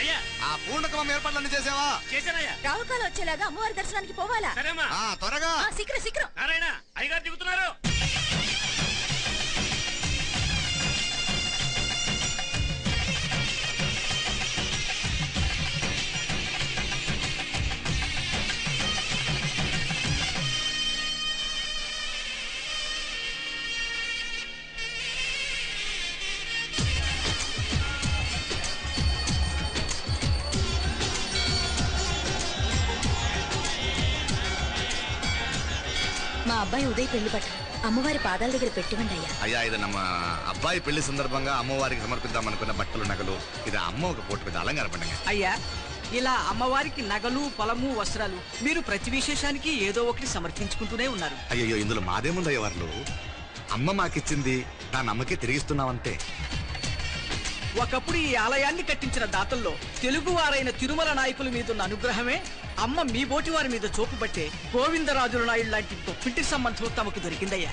అయ్యా ఆ పూర్ణకం ఏర్పాట్లన్నీ చేసావా? చేశానయ్యా. రావుకాలు వచ్చేలాగా అమ్మవారి దర్శనానికి పోవాలా? సరేమ్మా. త్వరగా శీఘ్రం శీఘ్రం. నారాయణ అయ్యగారు దిగుతున్నారు. మా అబ్బాయి ఉదయ్ పెళ్లి పట్టు అమ్మవారి పాదాల దగ్గర పెట్టివండి అయ్యా. అయ్యా ఇది నమ్మ అబ్బాయి పెళ్లి సందర్భంగా అమ్మవారికి సమర్పిద్దాం అనుకున్న బట్టలు నగలు. ఇది అమ్మ ఒక పూట పెద్ద అలంకార పండుగ. అయ్యా ఇలా అమ్మవారికి నగలు పొలము వస్త్రాలు మీరు ప్రతి విశేషానికి ఏదో ఒకటి సమర్పించుకుంటూనే ఉన్నారు. అయ్యో ఇందులో మాదేముందయ్య వాళ్ళు. అమ్మ మాకిచ్చింది దాని అమ్మకే తిరిగిస్తున్నామంతే. ఒకప్పుడు ఈ ఆలయాన్ని కట్టించిన దాతల్లో తెలుగువారైన తిరుమల నాయకుల మీదున్న అనుగ్రహమే అమ్మ మీ బోటి వారి మీద చూపు బట్టే గోవిందరాజుల నాయుడు లాంటి గొప్పింటి సంబంధం తమకు దొరికిందయ్యా.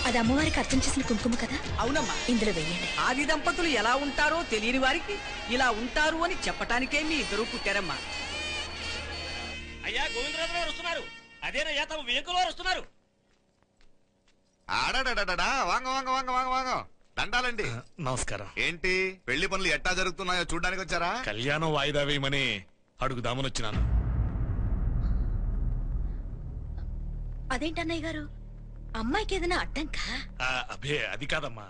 అది అమ్మవారికి అర్థం చేసిన కుంకుమ కదా? అవునమ్మా. ఇందులో వెయ్యండి. ఆది దంపతులు ఎలా ఉంటారో తెలియని వారికి ఇలా ఉంటారు అని చెప్పటానికే మీ ఇద్దరు పుట్టారమ్మా. అయ్యా గోవిందరాజు గారు వస్తున్నారు. అదేనయ్యా తమ వెహికల్ వారు వస్తున్నారు. ఆడాడా వాంగ వాంగ వాంగ వాంగ వాంగ దండాలండి. నమస్కారం. ఏంటి పెళ్లి పనులు ఎట్టా జరుగుతున్నాయో చూడ్డానికి వచ్చారా? కళ్యాణం వాయిదా వేయమని అడుగుదామని వచ్చినాను. అదేంటన్నయ్య గారు, అమ్మాయికి ఏదైనా అడ్డంకా? అభే అది కాదమ్మా,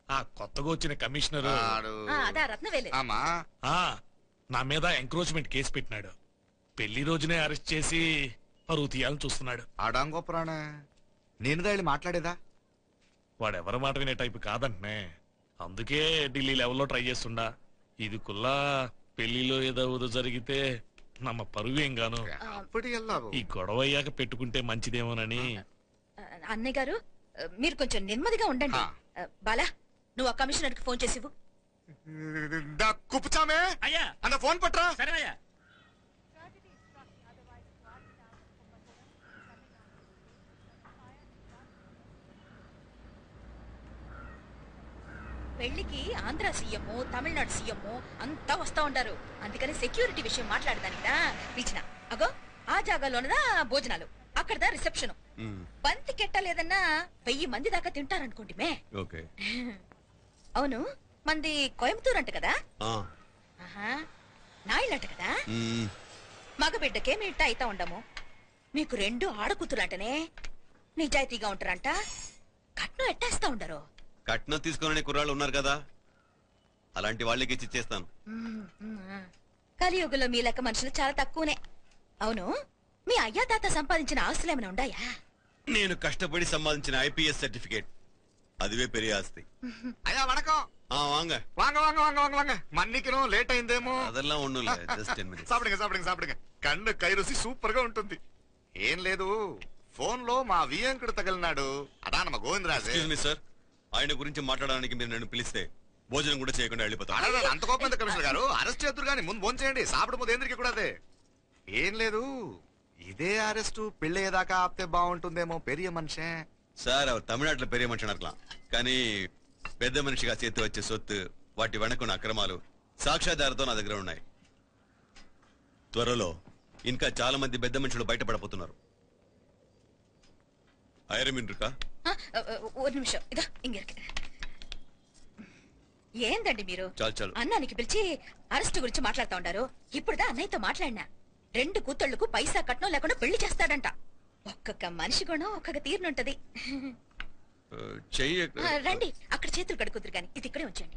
ఆ కొత్తగా వచ్చిన కమిషనర్ అదా రత్నవేలే నా మీద ఎంక్రోచ్మెంట్ కేసు పెట్టినాడు. పెళ్లి రోజునే అరెస్ట్ చేసి పరువు తీయాలని చూస్తున్నాడు. ఆడాంగో ప్రాణ నేనుగా వెళ్ళి మాట్లాడేదా? వాడెవరి మాట వినే టైపు కాదంటనే. అందుకే ఢిల్లీ లెవెల్లో ట్రై చేస్తుండా. ఇది కుల్లా పెళ్లిలో ఏదో జరిగితే నమ్మ పరువేం గాను. ఈ గొడవ అయ్యాక పెట్టుకుంటే మంచిదేమోనని. అన్నయ్య గారు మీరు కొంచెం నెమ్మదిగా ఉండండి. బాలా నువ్వు ఆ కమిషనర్ కి ఫోన్ చేసివు. కుప్పుచామే అయ్యా అన్న ఫోన్ పట్రా. సరేనయ్యా. పెళ్లికి ఆంధ్ర సీఎం తమిళనాడు సీఎం అంతా వస్తా ఉంటారు. అందుకని సెక్యూరిటీ విషయం మాట్లాడదానిదా పిలిచిన. అగో ఆ జాగాలోనదా భోజనాలు, అక్కడదా రిసెప్షన్. బంతి కెట్టలేదన్నా 1000 మంది దాకా తింటారనుకోండి మే. అవును మంది కోయంబత్తూర్ అంట కదా? నాయుళ్ళంట కదా? మగబిడ్డకే మీ ఇట్ట అయితా ఉండము. మీకు 2 ఆడకూతురంటనే నిజాయితీగా ఉంటారంట. కట్నం ఎట్టేస్తా ఉండరు. కట్నం తీసుకోనని కుర్రాళ్ళు ఉన్నారు కదా, అలాంటి వాళ్ళకి ఇచ్చేస్తాను. కలియుగంలో మీ లెక్క మనుషులు చాలా తక్కువనే. అవును మీ అయ్యా తాత సంపాదించిన ఆస్తులు ఏమైనా ఉన్నాయా? నేను కష్టపడి సంపాదించిన ఐపీఎస్ సర్టిఫికేట్, అదివే పెరిగే ఆస్తి. అయ్యా వణకం. వాంగ వాంగ వాంగ వాంగ వాంగ వాంగ మన్నికినో లేట్ అయిందేమో. అదెల్లా ఉండు, జస్ట్ 10 minutes. సాப்பிடுங்க కన్ను కైరుసి సూపర్ గా ఉంటుంది. ఏం లేదు ఫోన్ లో మా వియంకుడు తగిలినాడు. అదా నమ్మ గోవిందరాజు. ఎక్స్క్యూజ్ మీ సార్, ఆయన గురించి మాట్లాడడానికి మీరు నన్ను పిలిస్తే భోజనం కూడా చేయకుండా వెళ్ళిపోతాను. అంత కోపం కమిషనర్ గారు, అరెస్ట్ చేద్దరు కానీ ముందు భోజనం చేయండి. సాపిడు ముందు ఎందుకు కూడా అదే. ఏం లేదు ఇదే అరెస్టు పెళ్ళేదాకా ఆపితే బాగుంటుందేమో. పెరియ మనిషే సార్, அவர் తమిళనాడులో పెరియ మనిషి అనర్కలాం, కానీ పెద్ద మనిషిగా చేతి వచ్చే సొత్తు, వాటి వెనకున్న అక్రమాలు సాక్ష్యాధారతో నా దగ్గర ఉన్నాయి. త్వరలో ఇంకా చాలా మంది పెద్ద మనుషులు బయటపడబోతున్నారు. ఐరమిన్రుకా ஒரு நிமிஷம் இதோ இங்க இருக்கு. ఏందండి మీరు అన్నానికి పిలిచి అరెస్ట్ గురించి మాట్లాడుతూ ఉండారు. ఇప్పుడుదా అన్నయ్యతో మాట్లాడినా 2 కూతుళ్లకు పైసా కట్నం లేకుండా పెళ్లి చేస్తాడంట. ఒక్కొక్క మనిషి గుణం ఒక్కొక్క తీరునుంటది. రండి అక్కడ చేతులు కడుకుదురు గాని ఇది ఇక్కడే ఉంచండి.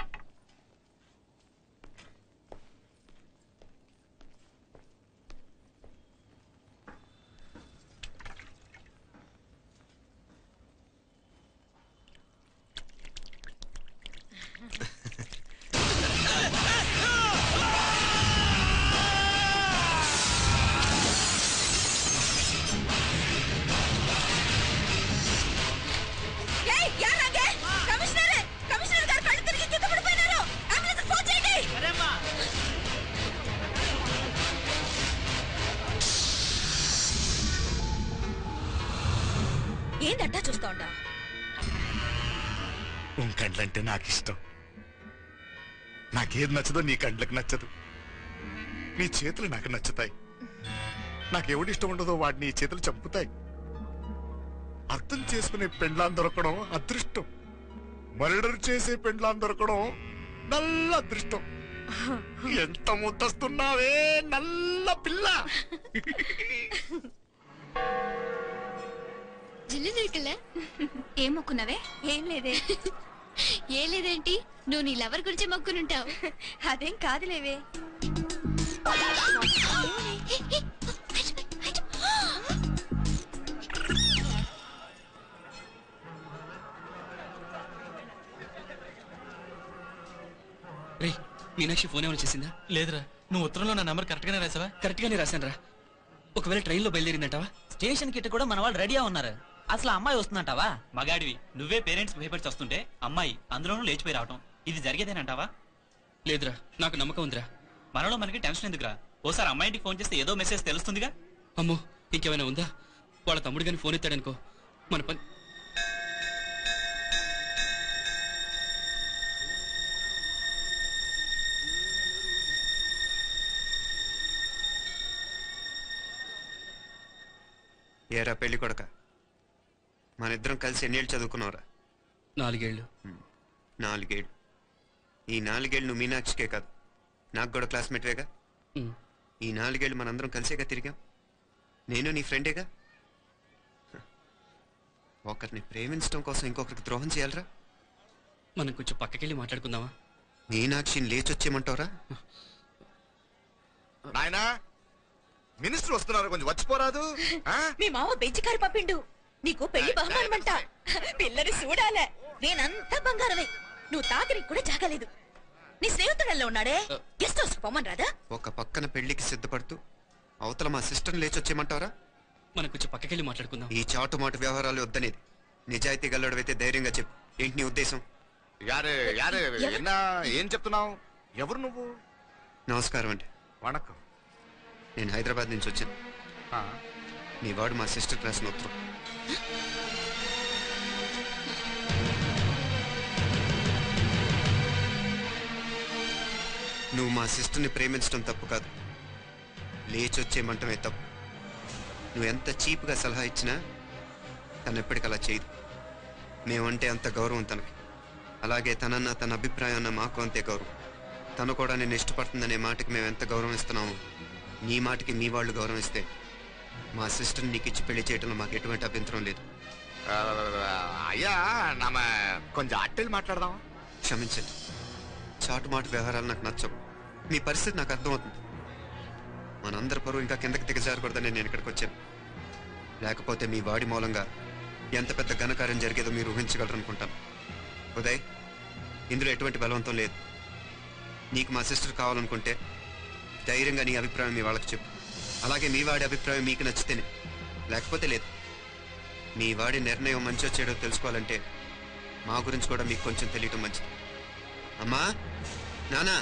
ఏందట్టా చూస్తా ఉండా? ఉన్ కండ్లంటే నాకు ఇష్టం. నాకేది నచ్చదో నీ కండ్లకు నచ్చదు. నీ చేతులు నాకు నచ్చుతాయి. నాకెవడి ఇష్టం ఉండదో వాడు నీ చేతులు చంపుతాయి. అర్థం చేసుకునే పెండ్లాం దొరకడం అదృష్టం. మర్డర్ చేసే పెండ్లాం దొరకడం నల్ల అదృష్టం. ఎంత ముద్దస్తున్నావే నల్ల పిల్ల. ఏం మొక్కున్నావే? ఏం లేదే. ఏం లేదేంటి? నువ్వు నీ లవర్ గురించి మొక్కునుంటావు. అదేం కాదులేవే. రే మీనాక్షి ఫోన్ ఏమైనా చేసిందా? లేదురా. నువ్వు ఉత్తరంలో నా నెంబర్ కరెక్ట్ గానే రాసావా? కరెక్ట్ గానే రాశాను రా. ఒకవేళ ట్రైన్ లో బయలుదేరిందంటావా? స్టేషన్ కిட்ட కూడా మన వాళ్ళు రెడీగా ఉన్నారు. అసలు అమ్మాయి వస్తుందంటావా? మగాడివి నువ్వే పేరెంట్స్ భయపడి వస్తుంటే అమ్మాయి అందులోనూ లేచిపోయి రావటం ఇది జరిగేదేనంటావా? లేదురా, నాకు నమ్మకం ఉందిరా. మనలో మనకి టెన్షన్ ఎందుకురా? ఓసారి అమ్మాయికి ఫోన్ చేస్తే ఏదో మెసేజ్ తెలుస్తుందిగా. అమ్మో, ఇంకేమైనా ఉందా? వాళ్ళ తమ్ముడు గాని ఫోన్ ఎత్తాడనుకో మన పని. ఏరా పెళ్లి కొడక, మన ఇద్దరం కలిసి ఎన్నేళ్ళు చదువుకున్నావురా? 4 ఏళ్ళు. 4 ఏళ్ళు. ఈ 4 ఏళ్ళు నువ్వు మీనాక్షికే కాదు, నాకు కూడా క్లాస్మేట్వేగా. ఈ 4 ఏళ్ళు మనందరం కలిసేగా తిరిగాం. నేను నీ ఫ్రెండేగా. ఒకరిని ప్రేమించడం కోసం ఇంకొకరికి ద్రోహం చేయాలరా? మనం కొంచెం పక్కకెళ్ళి మాట్లాడుకుందామా? మీనాక్షిని లేచొచ్చేయమంటావరా? నాయనా, మినిస్టర్ వస్తున్నారు, కొంచెం వచ్చిపోరాదు. మీ మామ బెంచికారు పంపిండు. నీకు పెళ్లి బహుమానమంట. పిల్లని చూడాలే. నేనంతా బంగారమే. నువ్వు తాకరికి కూడా జాగలేదు. నీ స్నేహితుడల్లో ఉన్నాడే, గెస్ట్ హౌస్ పొమ్మని రాదా? ఒక పక్కన పెళ్లికి సిద్ధపడుతూ అవతల మా సిస్టర్ని లేచొచ్చేయమంటావరా? మనం కొంచెం పక్కకెళ్ళి మాట్లాడుకుందాం. ఈ చాటుమాటు వ్యవహారాలు వద్దనేది. నిజాయితీ గల్లడవైతే ధైర్యంగా చెప్పు. ఏంటి నీ ఉద్దేశం? యారే యారే, ఏం చెప్తున్నావు? ఎవరు నువ్వు? నమస్కారం అండి. వణకం. నేను హైదరాబాద్ నుంచి వచ్చాను. నీ వాడు మా సిస్టర్ రాసిన ఉత్తరం. నువ్వు మా సిస్టర్ని ప్రేమించడం తప్పు కాదు, లేచొచ్చేయమంటమే తప్పు. నువ్వు ఎంత చీప్గా సలహా ఇచ్చినా తను ఎప్పటికలా చేయదు. మేమంటే అంత గౌరవం తనకి. అలాగే తనన్న తన అభిప్రాయాన్న మాకు అంతే గౌరవం. తను కూడా నేను ఇష్టపడుతుందనే మాటకి మేము ఎంత గౌరవం ఇస్తున్నాము, నీ మాటకి మీ వాళ్ళు గౌరవిస్తే మా సిస్టర్ని నీకు ఇచ్చి పెళ్లి చేయడంలో మాకు ఎటువంటి అభ్యంతరం లేదు. అయ్యా, కొంచెం అట్టెలు మాట్లాడదాం. క్షమించండి, చాటుమాటు వ్యవహారాలు నాకు నచ్చవు. మీ పరిస్థితి నాకు అర్థమవుతుంది. మనందరి పరువు ఇంకా కిందకి దిగజారకూడదని నేను ఇక్కడికి వచ్చాను. లేకపోతే మీ వాడి మూలంగా ఎంత పెద్ద ఘనకార్యం జరిగేదో మీరు ఊహించగలరు అనుకుంటాను. ఉదయ్, ఇందులో ఎటువంటి బలవంతం లేదు. నీకు మా సిస్టర్ కావాలనుకుంటే ధైర్యంగా నీ అభిప్రాయం మీ వాళ్ళకి చెప్పు. అలాగే మీ వాడి అభిప్రాయం మీకు నచ్చితేనే, లేకపోతే లేదు. మీ వాడి నిర్ణయం మంచో చెడో తెలుసుకోవాలంటే మా గురించి కూడా మీకు కొంచెం తెలియటం మంచిది. అమ్మా, నానా.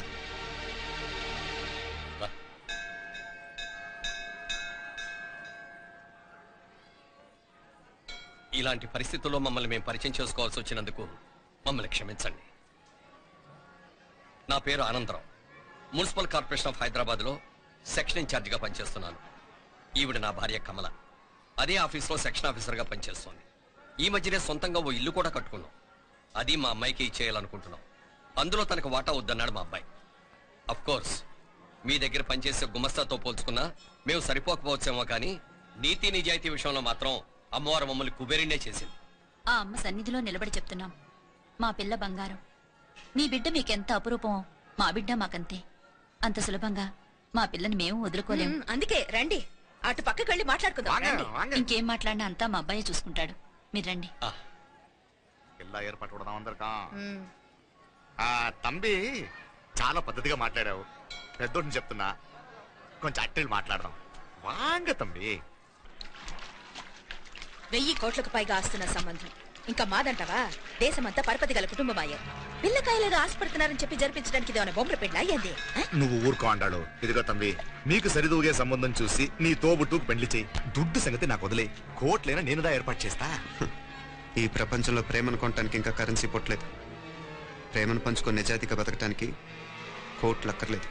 ఇలాంటి పరిస్థితుల్లో మమ్మల్ని మేము పరిచయం చేసుకోవాల్సి వచ్చినందుకు మమ్మల్ని క్షమించండి. నా పేరు ఆనందరావు. మున్సిపల్ కార్పొరేషన్ ఆఫ్ హైదరాబాద్లో సెక్షన్ ఇన్ఛార్జిగా పనిచేస్తున్నాను. ఈవిడ నా భార్య కమల. అదే ఆఫీస్లో సెక్షన్ ఆఫీసర్గా పనిచేస్తోంది. ఈ మధ్యనే సొంతంగా ఓ ఇల్లు కూడా కట్టుకున్నాం. అది మా అమ్మాయికి ఇచ్చేయాలనుకుంటున్నాం. అందులో తనకు వాటా వద్దన్నాడు మా అబ్బాయి. అఫ్ కోర్స్ మీ దగ్గర పనిచేసే గుమస్తాతో పోల్చుకున్నా మేము సరిపోకపోవచ్చేమో, కానీ నీతి నిజాయితీ విషయంలో మాత్రం అమ్మవారు మమ్మల్ని కుబేరినే చేసింది. ఆ అమ్మ సన్నిధిలో నిలబడి చెప్తున్నాం, మా పిల్ల బంగారం. నీ బిడ్డ మీకెంత అపురూపమో మా బిడ్డ మాకంతే. అంత సులభంగా మా పిల్లని మేము వదులుకోలేము. అందుకే రండి, అటు పక్కకి వెళ్ళి మాట్లాడుకుందాం. ఇంకేం మాట్లాడినా అంతా మా అబ్బాయి చూసుకుంటాడు. మీరు రండి. ఎలా ఏర్పాటు కొడదాం అందరికా. తంబి, చాలా పద్ధతిగా మాట్లాడావు. పెద్దోడిని చెప్తున్నా, కొంచెం అట్టెలు మాట్లాడదాం. వాంగ తంబి. 1000 కోట్లకు పైగా ఆస్తున్న సంబంధం ఇంకా మాదంటావా? దేశమంతా పరపతి గల కుటుంబమాయే. పిల్లకాయలేదో ఆశపడుతున్నారని చెప్పి జరిపించడానికి ఇదేమన్నా బొమ్మల పెళ్ళి అయ్యింది. నువ్వు ఊరుకో అంటాడు. ఇదిగో తంబి, నీకు సరిదూగే సంబంధం చూసి నీ తోబుట్టుకు పెళ్లి చేయి. దుడ్డు సంగతి నాకు వదిలే. కోట్లైనా నేనుదా ఏర్పాటు చేస్తా. ఈ ప్రపంచంలో ప్రేమను కొనటానికి ఇంకా కరెన్సీ పుట్టలేదు. ప్రేమను పంచుకొని నిజాయితీగా బతకటానికి కోట్లు అక్కర్లేదు.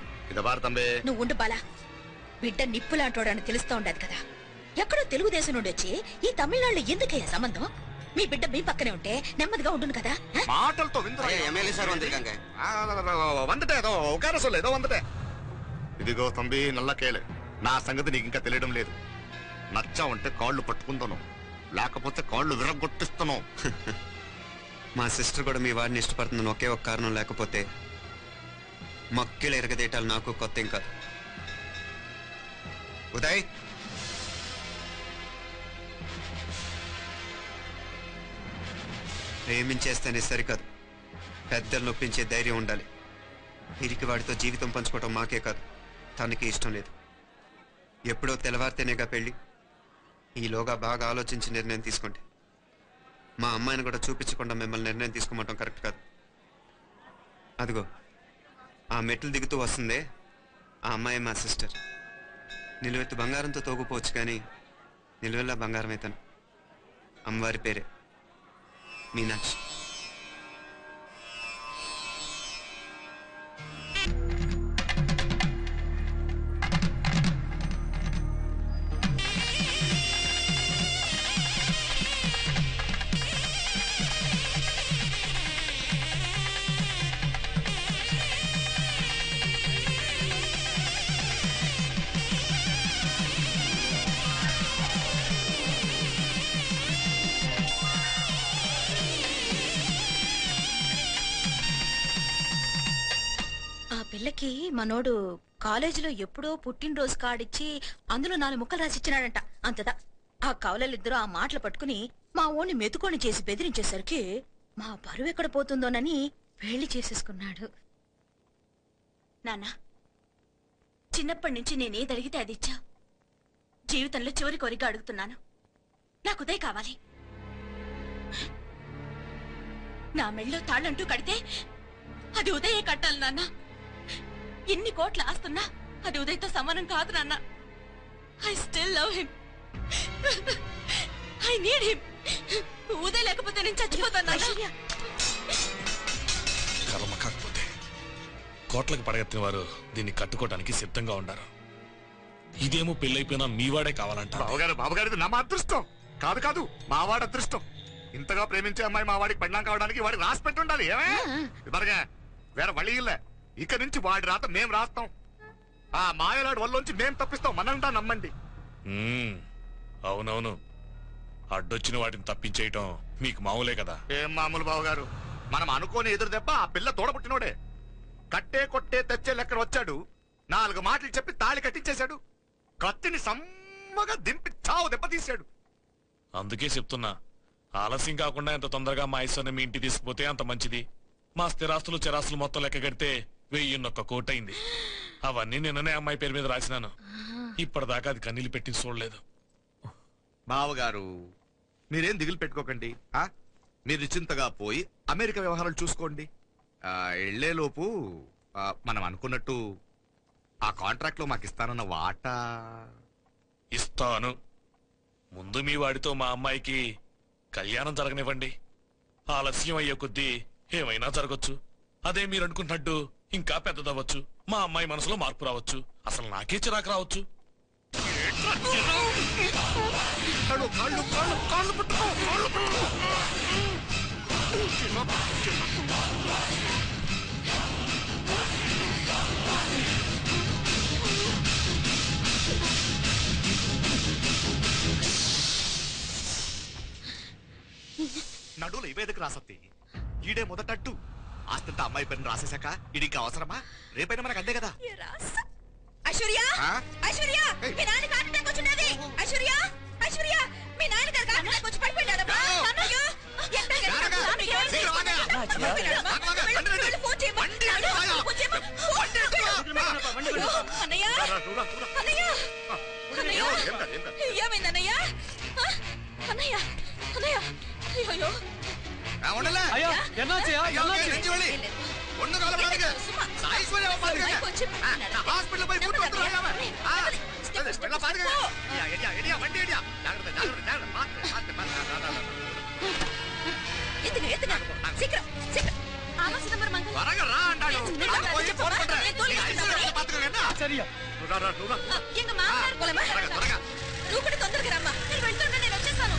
నువ్వు ఉండు బాలా. బిడ్డ నిప్పులాంటోడని తెలుస్తూ ఉండదు కదా. ఎక్కడో తెలుగుదేశం నుండి వచ్చి ఈ తమిళనాడులో ఎందుకయ్యా సంబంధం? మీ బిడ్డ మీ పక్కనే ఉంటే నెమ్మదిగా ఉండును కదా. మాటలతో ఎమ్మెల్యే సార్ ఇదిగో తంబి నల్లకేలే, నా సంగతి నీకు ఇంకా తెలియడం లేదు. నచ్చావంటే కాళ్ళు పట్టుకుంటాను, లేకపోతే కాళ్ళు విరగొట్టిస్తాను. మా సిస్టర్ కూడా మీ వాడిని ఇష్టపడుతుందని ఒకే ఒక కారణం లేకపోతే మక్కిలు ఎరగదేయటాలు నాకు కొత్త ఏం కాదు. ఉదయ్, ప్రేమించేస్తేనే సరికాదు, పెద్దలు నొప్పించే ధైర్యం ఉండాలి. ఇరికి వాడితో జీవితం పంచుకోవటం మాకే కాదు, తనకి ఇష్టం లేదు. ఎప్పుడో తెల్లవారితేనేగా పెళ్ళి. ఈలోగా బాగా ఆలోచించి నిర్ణయం తీసుకోండి. మా అమ్మాయిని కూడా చూపించకుండా మిమ్మల్ని నిర్ణయం తీసుకోమంటాం కరెక్ట్ కాదు. అదిగో ఆ మెట్లు దిగుతూ వస్తుందే, ఆ అమ్మాయి మా సిస్టర్. నిలువెత్తు బంగారంతో తోగుపోవచ్చు, కానీ నిలువెల్లా బంగారం అవుతాను. అమ్మవారి పేరే మీనాక్షి. పిల్లకి మనోడు కాలేజీలో ఎప్పుడో పుట్టినరోజు కార్డిచ్చి అందులో 4 ముక్కలు రాసిచ్చినాడంట. అంతదా ఆ కవలలిద్దరూ ఆ మాటలు పట్టుకుని మా ఓణ్ణి మెతుకొని చేసి బెదిరించేసరికి మా పరువు ఎక్కడ పోతుందోనని పెళ్లి చేసేసుకున్నాడు. నాన్న, చిన్నప్పటి నుంచి నేనేది అడిగితే అది ఇచ్చా. జీవితంలో చివరి కోరిక అడుగుతున్నాను, నాకు ఉదయ్ కావాలి. నా మెళ్ళో తాళ్ళంటూ కడితే అది ఉదయే కట్టాలి నాన్న. ఎన్ని కోట్ల ఆస్తున్నా అది ఉదయ్తో సమానం కాదు నాన్న. I still love him, I need him. Uday లేకపోతే నేను చచ్చిపోతాను. కర్మ కాకపోతే కోట్లకు పడగెత్తిన వారు దీన్ని కట్టుకోవడానికి సిద్ధంగా ఉండారు. ఇదేమో పెళ్ళైపోయినా మీవాడే కావాలంట. బాబుగారు నా అదృష్టం కాదు కాదు, మావాడి అదృష్టం. ఇంతగా ప్రేమించే అమ్మాయి మా వాడికి పెళ్ళాం కావడానికి వాడికి రాసి పెట్టి ఉండాలి. ఏమే ఇదిగా వేరే వళ్ళి ఇల్లే. ఇక నుంచి వాడి రాత మేం రాస్తాం. ఆ మాయలాడు వల్లోంచి మేం తప్పిస్తాం. మనంతా నమ్మండి. అవునవును, అడ్డొచ్చిన వాటిని తప్పించేయటం మీకు మామూలే కదా. ఏం మామూలు బావగారు, మనం అనుకోని ఎదురు దెబ్బ ఆ పిల్ల తోడబుట్టినోడే. కట్టే కొట్టే తెచ్చే లెక్కన వచ్చాడు, 4 మాటలు చెప్పి తాళి కట్టించేశాడు. కత్తిని సమ్మగా దింపి చావు దెబ్బ తీశాడు. అందుకే చెప్తున్నా, ఆలస్యం కాకుండా ఎంత తొందరగా మా ఐశ్వర్యం మీ ఇంటి తీసుకుపోతే అంత మంచిది. మా స్థిరాస్తులు చిరాస్తులు మొత్తం లెక్క కడితే 1001 కోటైంది. అవన్నీ నిన్ననే అమ్మాయి పేరు మీద రాసినాను. ఇప్పటిదాకా అది కన్నీళ్ళు పెట్టి చూడలేదు. బావగారు మీరేం దిగులు పెట్టుకోకండి. మీరు చింతగా పోయి అమెరికా వ్యవహారాలు చూసుకోండి. వెళ్లేలోపు మనం అనుకున్నట్టు ఆ కాంట్రాక్ట్ లో మాకు ఇస్తానన్న వాటా ఇస్తాను. ముందు మీ వాడితో మా అమ్మాయికి కళ్యాణం జరగనివ్వండి. ఆలస్యం అయ్యే కొద్దీ ఏమైనా జరగచ్చు. అదే మీరు అనుకుంటున్నట్టు ఇంకా పెద్దదవ్వచ్చు. మా అమ్మాయి మనసులో మార్పు రావచ్చు. అసలు నాకే చిరాకు రావచ్చు. నడువులు ఇవేదకు రాసత్తి. ఈడే మొదటట్టు ఆస్తంతా అమ్మాయి పేరుని రాసేశాక ఇది ఇంకా అవసరమా? రేపైనా మనకు అంతే కదా. ఐశ్వర్య, ఐశ్వర్య, మీ నాన్న హార్ట్ అటాక్ వచ్చినది. ఐశ్వర్య, ఐశ్వర్య, మీ నాన్న గారికి హార్ట్ అటాక్ వచ్చి పడిపోయాడమ్మా. అన్నయ్య, ఏమైందన్నయ్య? అన్నయ్య, అన్నయ్య, అయ్యో ஐயா என்னாச்சு ஒண்ணு கால பாருங்க. ஐஸ்வர்யா பாருங்க. ஹாஸ்பிடல் போய் கூட்டி வந்துறாங்க. எல்லாம் பாருங்க. எடியா வண்டி எடியா. ஜாகிரதை ஜாகிரதை பாத்து. எதுங்க சீக்கிரம் சீக்கிரம். ஆமா சிதம்பரம் சரியா எங்க மாమனார் போలమా నువ్వు కూడా తొందరగా రమ్మా నేను వెళ్తున్నా నేను వచ్చేస్తాను